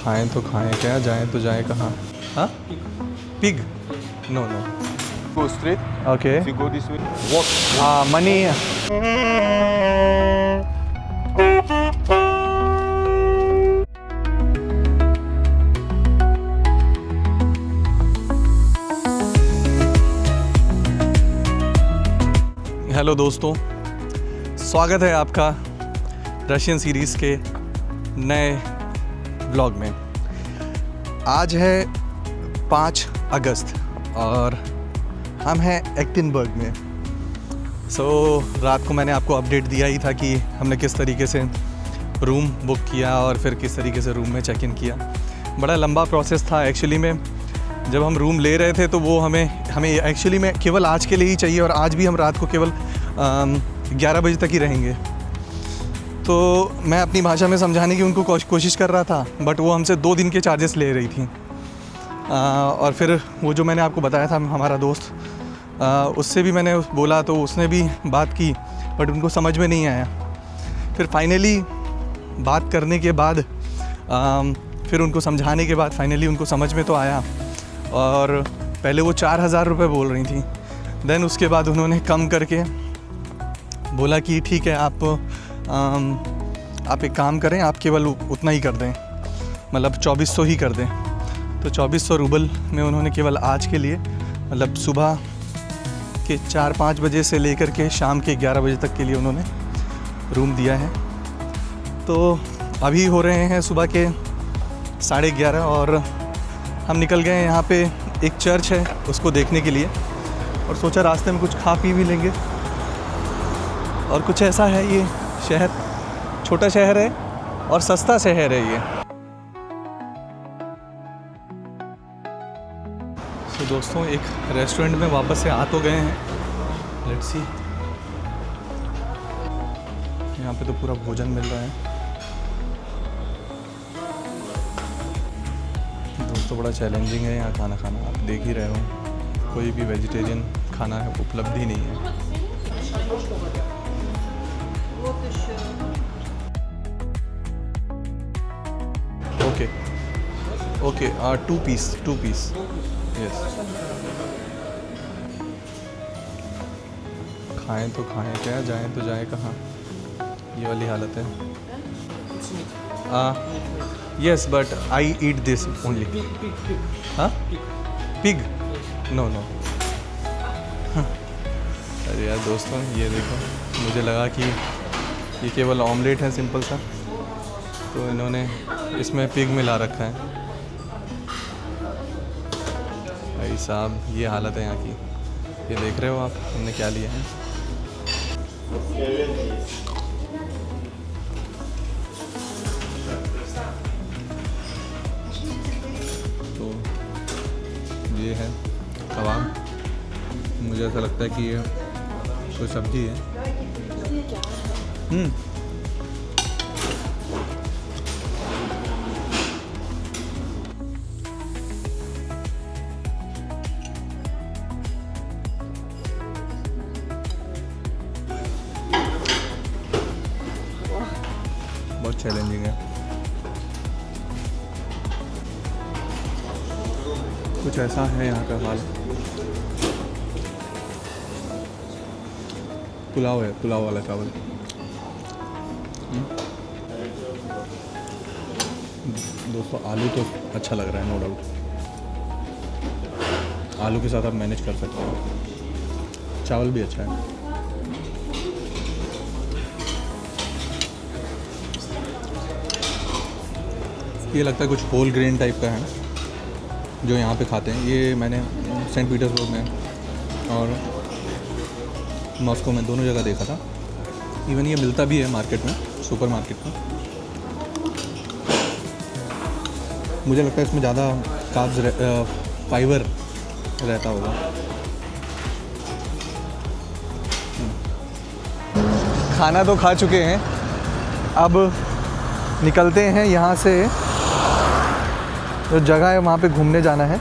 खाएं तो खाएं क्या, जाएं तो जाएं कहाँ? हाँ, pig? No no. Go straight. Okay. If you go this way, walk. Money. Hello दोस्तों, स्वागत है आपका रशियन सीरीज़ के नए व्लॉग में। आज है 5 अगस्त और हम हैं एक्टिनबर्ग में। रात को मैंने आपको अपडेट दिया ही था कि हमने किस तरीके से रूम बुक किया और फिर किस तरीके से रूम में चेक इन किया। बड़ा लंबा प्रोसेस था एक्चुअली में। जब हम रूम ले रहे थे तो वो हमें एक्चुअली में केवल आज के लिए ही चाहिए और आज भी हम रात को केवल 11 बजे तक ही रहेंगे। तो मैं अपनी भाषा में समझाने की उनको कोशिश कर रहा था, बट वो हमसे 2 दिन के चार्जेस ले रही थी। और फिर वो जो मैंने आपको बताया था हमारा दोस्त, उससे भी मैंने बोला तो उसने भी बात की, बट उनको समझ में नहीं आया। फिर फाइनली बात करने के बाद, फिर उनको समझाने के बाद फाइनली उनको समझ में तो आया। और पहले वो 4,000 रुपये बोल रही थी। देन उसके बाद उन्होंने कम करके बोला कि ठीक है, आप एक काम करें, आप केवल उतना ही कर दें, मतलब 2400 ही कर दें। तो 2400 रूबल में उन्होंने केवल आज के लिए, मतलब सुबह के 4-5 बजे से लेकर के शाम के 11 बजे तक के लिए उन्होंने रूम दिया है। तो अभी हो रहे हैं सुबह के 11:30 और हम निकल गए। यहाँ पे एक चर्च है उसको देखने के लिए, और सोचा रास्ते में कुछ खा पी भी लेंगे। और कुछ ऐसा है ये शहर, छोटा शहर है और सस्ता शहर है ये। तो दोस्तों, एक रेस्टोरेंट में वापस से आ तो गए हैं। लेट्स सी, यहाँ पे तो पूरा भोजन मिल रहा है। दोस्तों, बड़ा चैलेंजिंग है यहाँ खाना खाना। आप देख ही रहे हो, कोई भी वेजिटेरियन खाना है उपलब्ध ही नहीं है। Okay, 2 piece yes. खाएं तो खाएं क्या, जाएं तो जाएं कहाँ, ये वाली हालत है। Yes, but I eat this only. हाँ, पिग? No no. अरे यार दोस्तों, ये देखो, मुझे लगा कि ये केवल ऑमलेट है सिंपल सा, तो इन्होंने इसमें पिग मिला रखा है। भाई साहब, ये हालत है यहाँ की। ये देख रहे हो आप, हमने क्या लिया है। तो ये है कबाब। मुझे ऐसा लगता है कि ये कोई सब्जी है। बहुत चैलेंजिंग है। कुछ ऐसा है यहाँ का हाल। पुलाव है, पुलाव वाला चावल। दोस्तों, आलू तो अच्छा लग रहा है, नो डाउट। आलू के साथ आप मैनेज कर सकते हो। चावल भी अच्छा है। ये लगता है कुछ होल ग्रेन टाइप का है जो यहाँ पे खाते हैं। ये मैंने सेंट पीटर्सबर्ग में और मॉस्को में दोनों जगह देखा था। इवन ये मिलता भी है मार्केट में, सुपर मार्केट में। मुझे लगता है इसमें ज़्यादा फाइबर रहता होगा। खाना तो खा चुके हैं, अब निकलते हैं यहाँ से। जो जगह है वहाँ पे घूमने जाना है।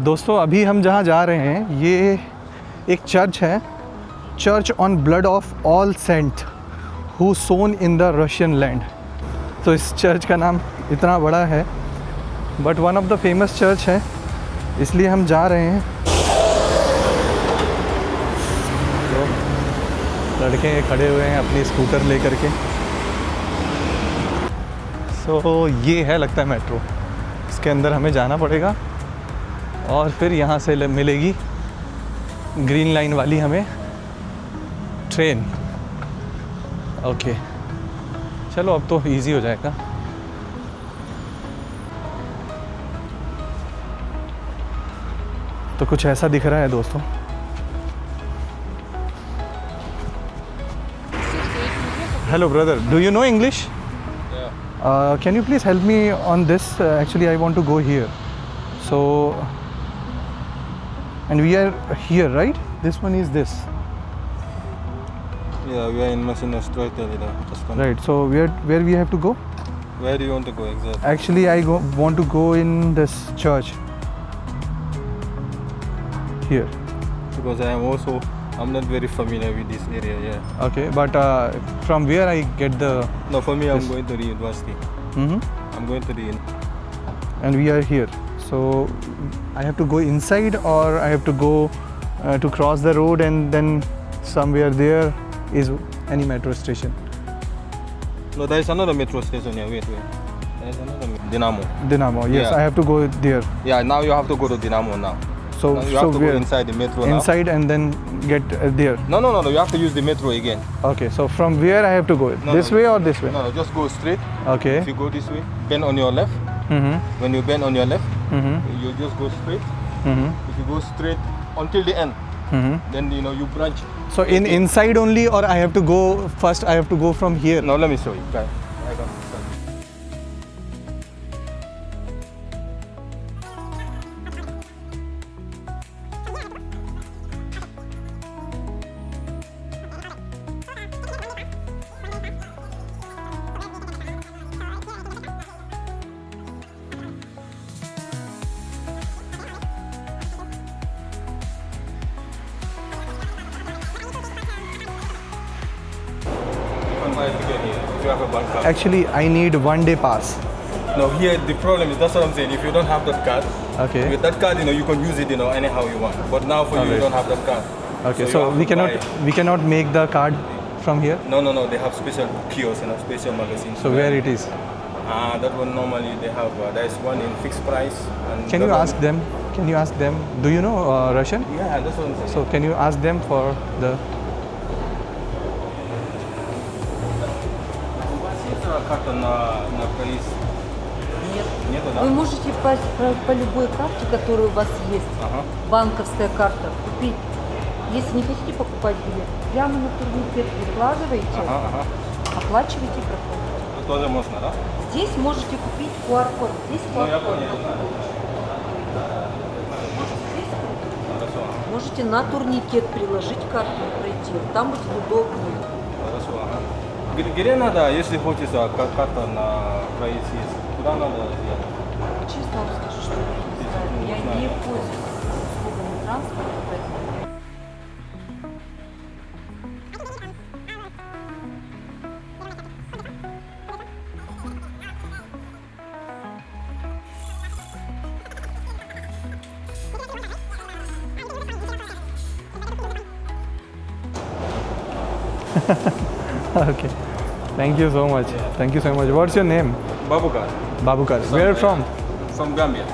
दोस्तों, अभी हम जहाँ जा रहे हैं ये एक चर्च है church on blood of all saints who sown in the Russian land. तो इस चर्च का नाम इतना बड़ा है, but one of the famous church है, इसलिए हम जा रहे हैं। तो लड़के खड़े हुए हैं अपनी स्कूटर लेकर के। सो ये है लगता है मेट्रो, इसके अंदर हमें जाना पड़ेगा और फिर यहाँ से मिलेगी ग्रीन लाइन वाली हमें ट्रेन। ओके चलो अब तो इजी हो जाएगा। तो कुछ ऐसा दिख रहा है दोस्तों। Hello brother, do you know English? Can you please help me on this? Actually, I want to go here. So, and we are here, right? This one is this. Yeah, we are in Messina Street, Toscana. Right. So, where we have to go? Where do you want to go exactly? Actually, I want to go in this church. Here. Because I'm not very familiar with this area, yeah. Okay, but from where I get the? No, for me, I'm Yes. going to the university. I'm going to the And we are here. So, I have to go inside, or I have to go to cross the road, and then somewhere there is any metro station. No, there is another metro station here. Wait. There is another Dinamo. Dinamo. Yes, Yeah. I have to go there. Yeah, now you have to go to Dinamo now. So, Now you have to go where? inside the metro now. Inside and then get there. No, you have to use the metro again. Okay, so from where I have to go? No, This no. way or this way? No, just go straight. Okay. If you go this way, bend on your left. Mm-hmm. When you bend on your left, Mm-hmm. you just go straight. Mm-hmm. If you go straight until the end, Mm-hmm. then you branch. So in inside only, or I have to go first? I have to go from here. Now let me show you. Try. I got this. If you have a bank card. Actually, I need 1 day pass. No, here the problem is that's what I'm saying. If you don't have that card, Okay. with that card, you can use it, anyhow you want. But now for you, Alright. you don't have that card. Okay. you So have we to buy cannot it. we cannot make the card from here. No. They have special kiosks, special magazines. So where it is? That one normally they have. There's one in fixed price. And Can that you one- ask them? Can you ask them? Do you know Russian? Yeah, that's what I'm saying. So can you ask them for the? Карта на проезд. Нет. Нету, да? Вы можете по любой карте, которая у вас есть, Ага. банковская карта, купить. Если не хотите покупать билет, прямо на турникет прикладываете, Ага. оплачиваете и проходите. Тут тоже можно, да? Здесь можете купить QR-код. Здесь Ну, я QR-код. понял. Здесь Хорошо. можете на турникет приложить карту и пройти. Там будет удобнее. Хорошо, ага. Где надо, если хочешь, карта на проезд есть? Куда надо сделать? Честно вам скажу, что я не знаю. Я не пользуюсь услугами транспорта, поэтому Okay. Thank you so much. Thank you so much. What's your name? Babukar. Babukar. Where from? From Gambia.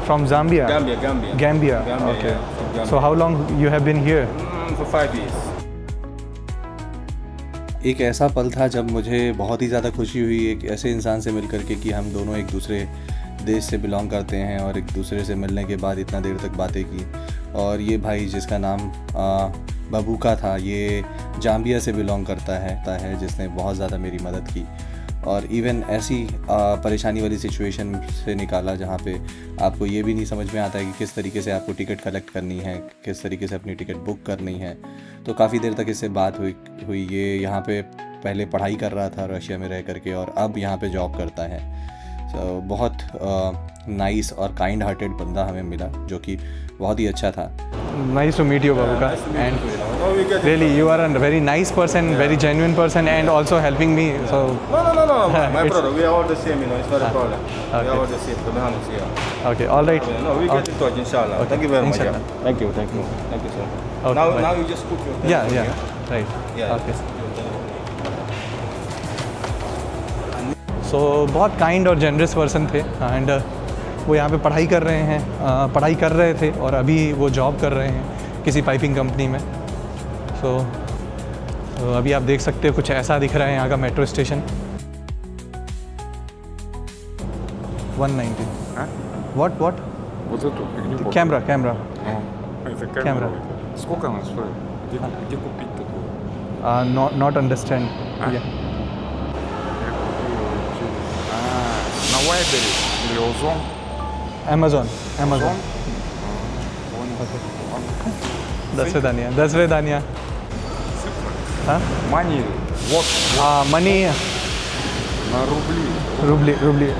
From Zambia. Gambia. Gambia. Gambia, Okay. yeah, from Gambia. So how long you have been here? For 5 years. एक ऐसा पल था जब मुझे बहुत ही ज़्यादा खुशी हुई एक ऐसे इंसान से मिल करके कि हम दोनों एक दूसरे देश से बिलोंग करते हैं और एक दूसरे से मिलने के बाद इतना देर तक बातें की। और ये भाई जिसका नाम बबूका था, ये जाम्बिया से बिलोंग करता है जिसने बहुत ज़्यादा मेरी मदद की और इवन ऐसी परेशानी वाली सिचुएशन से निकाला जहाँ पे आपको ये भी नहीं समझ में आता है कि किस तरीके से आपको टिकट कलेक्ट करनी है, किस तरीके से अपनी टिकट बुक करनी है। तो काफ़ी देर तक इससे बात हुई। ये यहाँ पे पहले पढ़ाई कर रहा था रशिया में रह करके और अब यहाँ पे जॉब करता है। तो बहुत नाइस और काइंड हार्टेड बंदा हमें मिला जो कि बहुत ही अच्छा था। Nice to meet you, Babuka. And No, we get really, you are a very nice person, very genuine person, and also helping me. So No, my It's- brother. We are all the same, it's not a problem. We okay. are all the same, to be honest, yeah. okay, all right. No, we get in touch, inshallah. Okay, Thank you very much. inshallah. Yeah. Thank you, sir. Okay, now, bye. now you just put your Yeah, telephone yeah, here. right. Yeah. Okay. just put your telephone here. सो बहुत kind और generous person थे and वो यहाँ पे पढ़ाई कर रहे थे और अभी वो जॉब कर रहे हैं किसी पाइपिंग कंपनी में। सो अभी आप देख सकते हो कुछ ऐसा दिख रहा है यहाँ का metro station. 190 А? What Вот эту фигню. Camera Ну, это Камера. камера. Сколько она стоит? Где купить такую? Not understand А? Я купил на Вайбере или Озон. Amazon Озон? दस वे दानिया हाँ Мани, вот, मनी на рубли.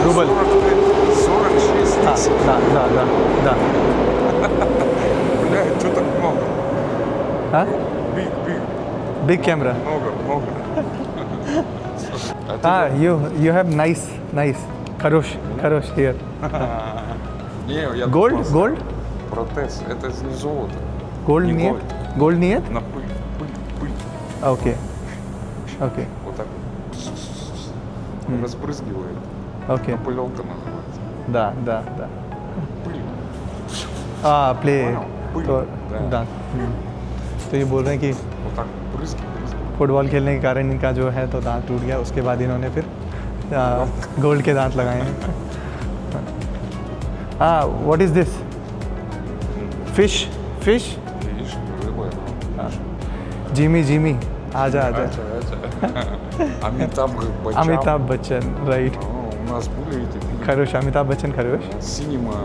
रूबल हाँ 46 да тысяч. да Бля, что так много? हाँ Big, बिग कैमरा много. А ты हाँ you have nice खरोश here Не, я gold думал, протез, это не золото. gold Не नहीं gold. है gold नहीं है На пыль. ओके Вот так вот. Разбрызгивает. ओके Пылелка называется. да Пыль. प्ले Пыль. तो Да. तो ये बोल रहे हैं कि Вот так брызги. फुटबॉल खेलने के कारण इनका जो है तो दांत टूट गया। उसके बाद इन्होंने फिर गोल्ड के दांत लगाए हैं। हाँ what is this fish Видишь, рыба. Jimmy आजा Amitabh Bachchan. बच्चन राइट У нас были эти фильмы. खरोश अमिताभ बच्चन खरोश Синема,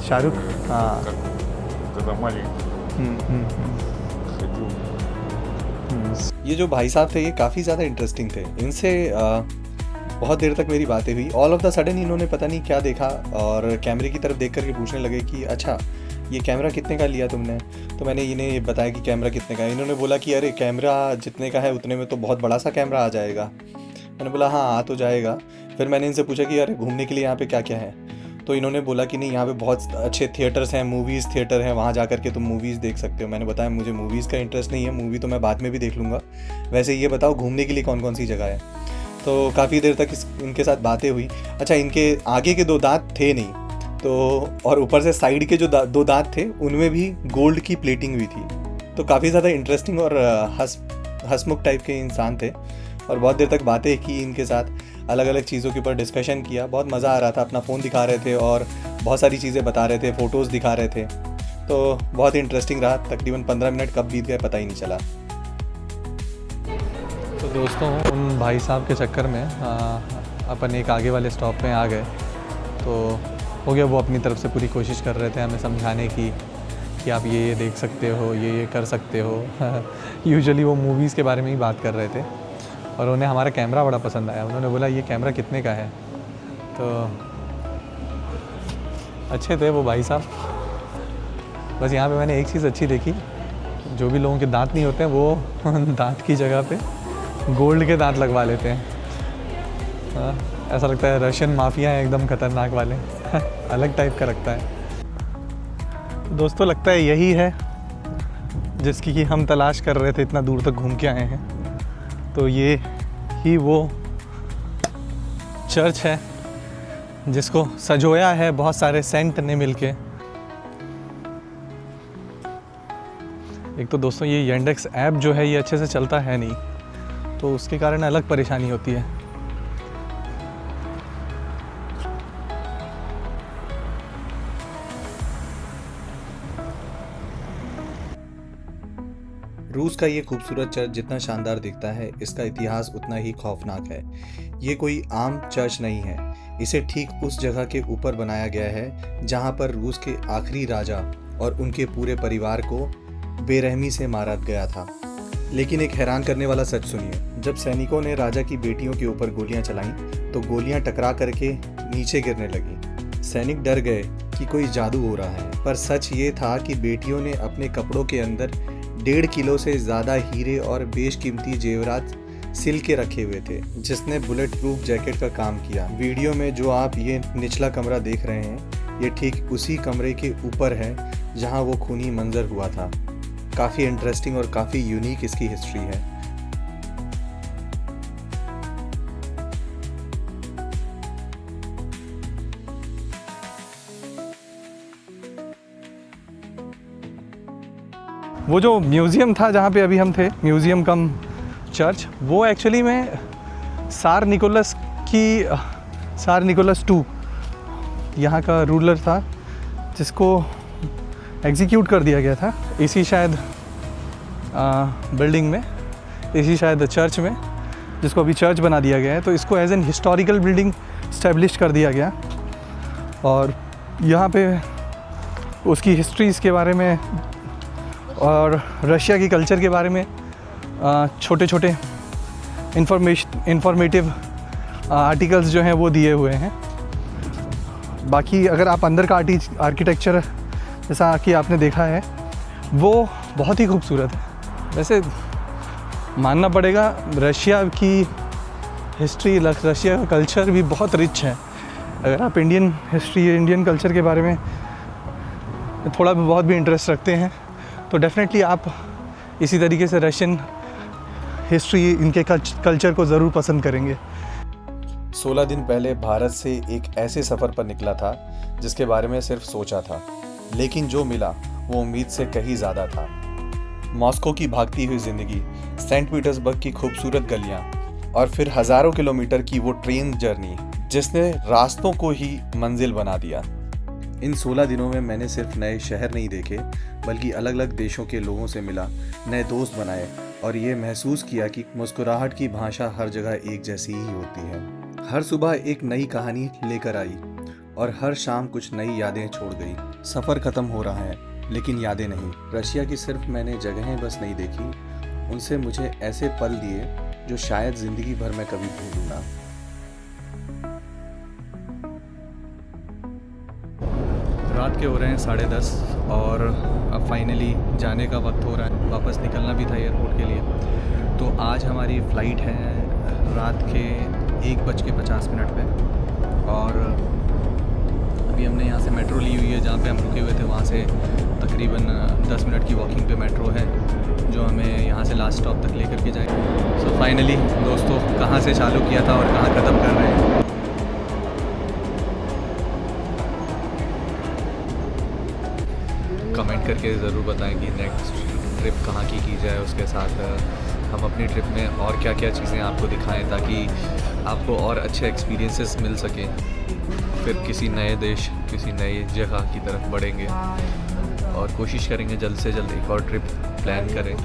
शाहरुख हाँ как когда маленький ходил. ये जो भाई साहब थे ये काफ़ी ज़्यादा इंटरेस्टिंग थे। इनसे बहुत देर तक मेरी बातें हुई। ऑल ऑफ द सडन इन्होंने पता नहीं क्या देखा और कैमरे की तरफ देख करके पूछने लगे कि अच्छा ये कैमरा कितने का लिया तुमने। तो मैंने इन्हें बताया कि कैमरा कितने का है। इन्होंने बोला कि अरे कैमरा जितने का है उतने में तो बहुत बड़ा सा कैमरा आ जाएगा। मैंने बोला हाँ आ तो जाएगा। फिर मैंने इनसे पूछा कि अरे घूमने के लिए यहाँ पे क्या क्या है। तो इन्होंने बोला कि नहीं यहाँ पे बहुत अच्छे थिएटर्स हैं, मूवीज़ थिएटर हैं, वहाँ जा कर के तुम मूवीज़ देख सकते हो। मैंने बताया मुझे मूवीज़ का इंटरेस्ट नहीं है, मूवी तो मैं बाद में भी देख लूँगा, वैसे ये बताओ घूमने के लिए कौन कौन सी जगह है। तो काफ़ी देर तक इनके साथ बातें हुई। अच्छा इनके आगे के 2 दांत थे नहीं तो और ऊपर से साइड के जो 2 दांत थे उनमें भी गोल्ड की प्लेटिंग हुई थी। तो काफ़ी ज़्यादा इंटरेस्टिंग और हंसमुख टाइप के इंसान थे और बहुत देर तक बातें की इनके साथ, अलग अलग चीज़ों के ऊपर डिस्कशन किया। बहुत मज़ा आ रहा था। अपना फ़ोन दिखा रहे थे और बहुत सारी चीज़ें बता रहे थे, फ़ोटोज़ दिखा रहे थे। तो बहुत ही इंटरेस्टिंग रहा। तकरीबन 15 मिनट कब बीत गए पता ही नहीं चला। तो दोस्तों उन भाई साहब के चक्कर में अपन एक आगे वाले स्टॉप पे आ गए। तो हो गया, वो अपनी तरफ से पूरी कोशिश कर रहे थे हमें समझाने की कि आप ये देख सकते हो, ये कर सकते हो। यूजुअली वो मूवीज़ के बारे में ही बात कर रहे थे और उन्हें हमारा कैमरा बड़ा पसंद आया। उन्होंने बोला ये कैमरा कितने का है। तो अच्छे थे वो भाई साहब। बस यहाँ पे मैंने एक चीज़ अच्छी देखी, जो भी लोगों के दांत नहीं होते हैं वो दांत की जगह पे गोल्ड के दांत लगवा लेते हैं। ऐसा लगता है रशियन माफिया है एकदम ख़तरनाक वाले। अलग टाइप का रखता है। दोस्तों लगता है यही है जिसकी कि हम तलाश कर रहे थे, इतना दूर तक घूम के आए हैं। तो ये ही वो चर्च है जिसको सजोया है बहुत सारे सेंट ने मिलके। एक तो दोस्तों ये येंडेक्स ऐप जो है ये अच्छे से चलता है नहीं, तो उसके कारण अलग परेशानी होती है। रूस का ये खूबसूरत चर्च जितना शानदार दिखता है, इसका इतिहास उतना ही खौफनाक है। ये कोई आम चर्च नहीं है। इसे ठीक उस जगह के ऊपर बनाया गया है जहाँ पर रूस के आखिरी राजा और उनके पूरे परिवार को बेरहमी से मारा गया था। लेकिन एक हैरान करने वाला सच सुनिए, जब सैनिकों ने राजा की बेटियों के ऊपर गोलियां चलाईं तो गोलियां टकरा करके नीचे गिरने लगी। सैनिक डर गए कि कोई जादू हो रहा है, पर सच ये था कि बेटियों ने अपने कपड़ों के अंदर 1.5 किलो से ज़्यादा हीरे और बेशकीमती जेवरात सिल के रखे हुए थे, जिसने बुलेट प्रूफ जैकेट का काम किया। वीडियो में जो आप ये निचला कमरा देख रहे हैं, ये ठीक उसी कमरे के ऊपर है जहां वो खूनी मंजर हुआ था। काफ़ी इंटरेस्टिंग और काफ़ी यूनिक इसकी हिस्ट्री है। वो जो म्यूज़ियम था जहाँ पे अभी हम थे, म्यूज़ियम कम चर्च, वो एक्चुअली में सार निकोलस II यहाँ का रूलर था, जिसको एग्जीक्यूट कर दिया गया था इसी शायद बिल्डिंग में, इसी शायद चर्च में, जिसको अभी चर्च बना दिया गया है। तो इसको as an historical building establish कर दिया गया और यहाँ पे उसकी हिस्ट्रीज़ के बारे में और रशिया की कल्चर के बारे में छोटे छोटे इंफॉर्मेटिव आर्टिकल्स जो हैं वो दिए हुए हैं। बाकी अगर आप अंदर का आर्किटेक्चर जैसा कि आपने देखा है, वो बहुत ही खूबसूरत है। वैसे मानना पड़ेगा, रशिया की हिस्ट्री, रशिया का कल्चर भी बहुत रिच है। अगर आप इंडियन हिस्ट्री, इंडियन कल्चर के बारे में थोड़ा बहुत भी इंटरेस्ट रखते हैं तो डेफिनेटली आप इसी तरीके से रशियन हिस्ट्री, इनके कल्चर को ज़रूर पसंद करेंगे। 16 दिन पहले भारत से एक ऐसे सफ़र पर निकला था जिसके बारे में सिर्फ सोचा था, लेकिन जो मिला वो उम्मीद से कहीं ज़्यादा था। मॉस्को की भागती हुई ज़िंदगी, सेंट पीटर्सबर्ग की खूबसूरत गलियाँ और फिर हज़ारों किलोमीटर की वो ट्रेन जर्नी जिसने रास्तों को ही मंजिल बना दिया। इन 16 दिनों में मैंने सिर्फ नए शहर नहीं देखे, बल्कि अलग अलग देशों के लोगों से मिला, नए दोस्त बनाए और ये महसूस किया कि मुस्कुराहट की भाषा हर जगह एक जैसी ही होती है। हर सुबह एक नई कहानी लेकर आई और हर शाम कुछ नई यादें छोड़ गई। सफ़र ख़त्म हो रहा है लेकिन यादें नहीं। रशिया की सिर्फ मैंने जगहें बस नहीं देखी, उनसे मुझे ऐसे पल दिए जो शायद ज़िंदगी भर मैं कभी भूलूँ ना। रात के हो रहे हैं 10:30 और अब फाइनली जाने का वक्त हो रहा है, वापस निकलना भी था एयरपोर्ट के लिए। तो आज हमारी फ़्लाइट है रात के 1:50 पे और अभी हमने यहाँ से मेट्रो ली हुई है। जहाँ पे हम रुके हुए थे वहाँ से तकरीबन 10 मिनट की वॉकिंग पे मेट्रो है जो हमें यहाँ से लास्ट स्टॉप तक लेकर के जाएगी। सो फाइनली दोस्तों, कहाँ से चालू किया था और कहाँ ख़त्म कर रहे हैं। कमेंट करके ज़रूर बताएं कि नेक्स्ट ट्रिप कहाँ की जाए, उसके साथ हम अपनी ट्रिप में और क्या क्या चीज़ें आपको दिखाएं ताकि आपको और अच्छे एक्सपीरियंसेस मिल सकें। फिर किसी नए देश, किसी नई जगह की तरफ बढ़ेंगे और कोशिश करेंगे जल्द से जल्द एक और ट्रिप प्लान करें।